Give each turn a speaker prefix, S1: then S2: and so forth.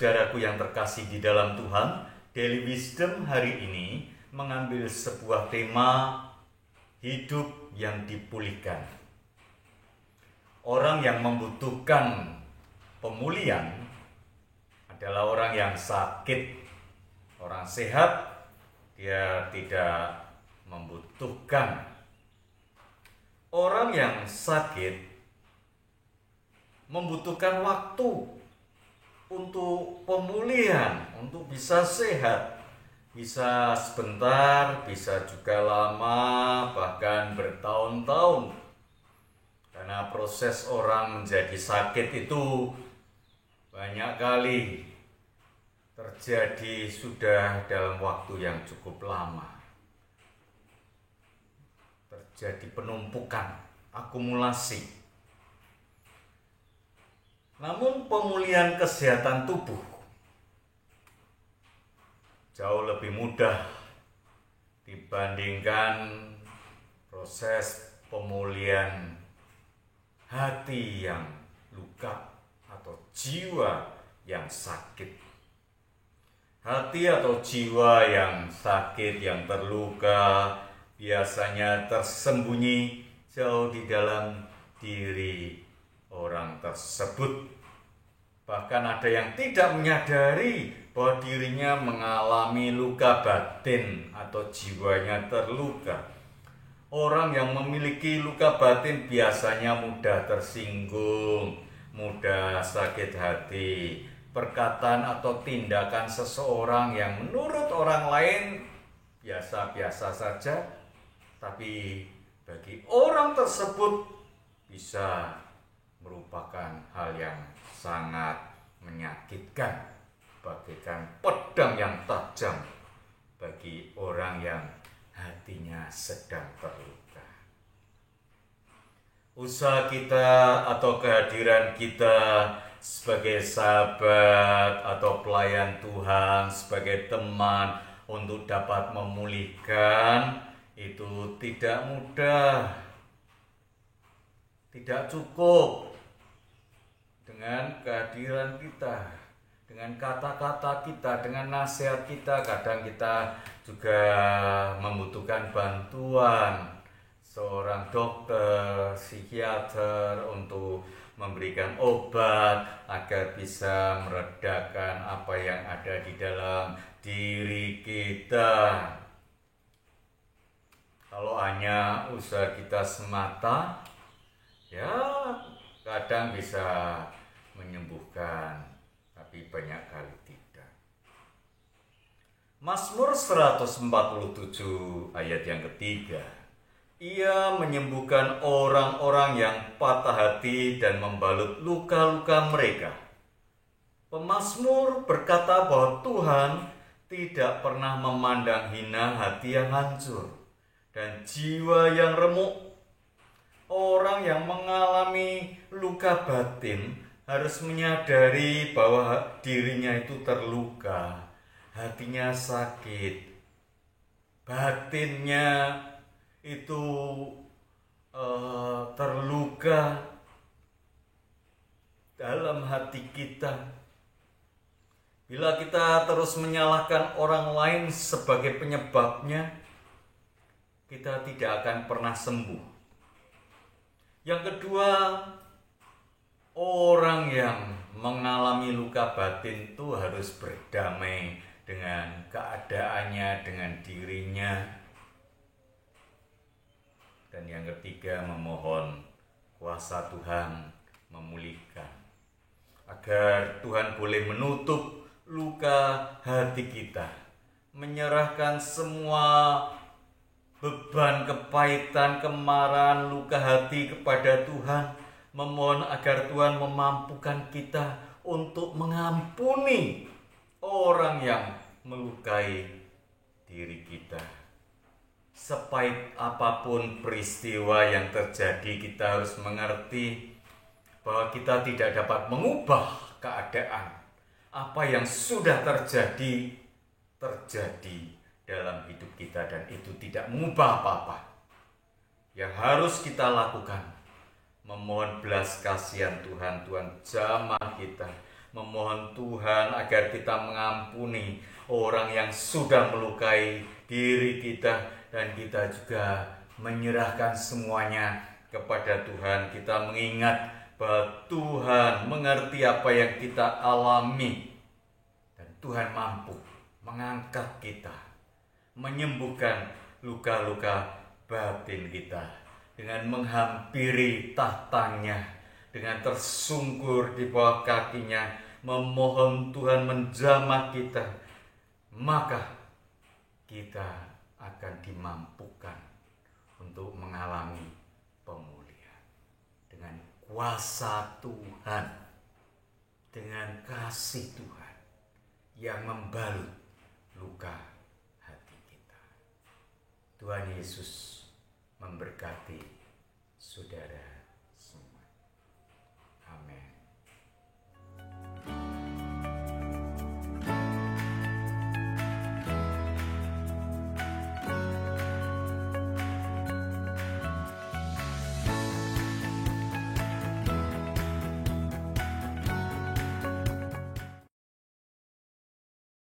S1: saudaraku yang terkasih di dalam Tuhan, Daily Wisdom hari ini mengambil sebuah tema hidup yang dipulihkan. Orang yang membutuhkan pemulihan adalah orang yang sakit. Orang sehat, dia tidak membutuhkan. Orang yang sakit membutuhkan waktu untuk pemulihan, untuk bisa sehat. Bisa sebentar, bisa juga lama, bahkan bertahun-tahun. Karena proses orang menjadi sakit itu banyak kali terjadi sudah dalam waktu yang cukup lama. Terjadi penumpukan, akumulasi. Namun pemulihan kesehatan tubuh jauh lebih mudah dibandingkan proses pemulihan hati yang luka atau jiwa yang sakit. Hati atau jiwa yang sakit, yang terluka, biasanya tersembunyi jauh di dalam diri orang tersebut. Bahkan ada yang tidak menyadari bahwa dirinya mengalami luka batin atau jiwanya terluka. Orang yang memiliki luka batin biasanya mudah tersinggung, mudah sakit hati. Perkataan atau tindakan seseorang yang menurut orang lain biasa-biasa saja, tapi bagi orang tersebut bisa merupakan hal yang sangat menyakitkan, bagaikan pedang yang tajam bagi orang yang hatinya sedang terluka. Usaha kita atau kehadiran kita sebagai sahabat atau pelayan Tuhan, sebagai teman untuk dapat memulihkan itu tidak mudah, tidak cukup dengan kehadiran kita, dengan kata-kata kita, dengan nasihat kita. Kadang kita juga membutuhkan bantuan seorang dokter, psikiater untuk memberikan obat agar bisa meredakan apa yang ada di dalam diri kita. Kalau hanya usaha kita semata, ya kadang bisa menyembuhkan, tapi banyak kali tidak. Mazmur 147 ayat yang ketiga. Ia menyembuhkan orang-orang yang patah hati dan membalut luka-luka mereka. Pemazmur berkata bahwa Tuhan tidak pernah memandang hina hati yang hancur dan jiwa yang remuk. Orang yang mengalami luka batin harus menyadari bahwa dirinya itu terluka, hatinya sakit, batinnya itu terluka dalam hati kita. Bila kita terus menyalahkan orang lain sebagai penyebabnya, kita tidak akan pernah sembuh. Yang kedua, orang yang mengalami luka batin itu harus berdamai dengan keadaannya, dengan dirinya. Dan yang ketiga, memohon kuasa Tuhan memulihkan, agar Tuhan boleh menutup luka hati kita, menyerahkan semua beban, kepahitan, kemarahan, luka hati kepada Tuhan, memohon agar Tuhan memampukan kita untuk mengampuni orang yang melukai diri kita. Sepahit apapun peristiwa yang terjadi, kita harus mengerti bahwa kita tidak dapat mengubah keadaan. Apa yang sudah terjadi dalam hidup kita, dan itu tidak mengubah apa-apa. Yang harus kita lakukan, memohon belas kasihan Tuhan. Tuhan jamah kita, memohon Tuhan agar kita mengampuni orang yang sudah melukai diri kita, dan kita juga menyerahkan semuanya kepada Tuhan. Kita mengingat bahwa Tuhan mengerti apa yang kita alami, dan Tuhan mampu mengangkat kita, menyembuhkan luka-luka batin kita dengan menghampiri tahtanya, dengan tersungkur di bawah kakinya, memohon Tuhan menjamah kita, maka kita akan dimampukan untuk mengalami pemulihan dengan kuasa Tuhan, dengan kasih Tuhan yang membalut luka hati kita. Tuhan Yesus memberkati saudara.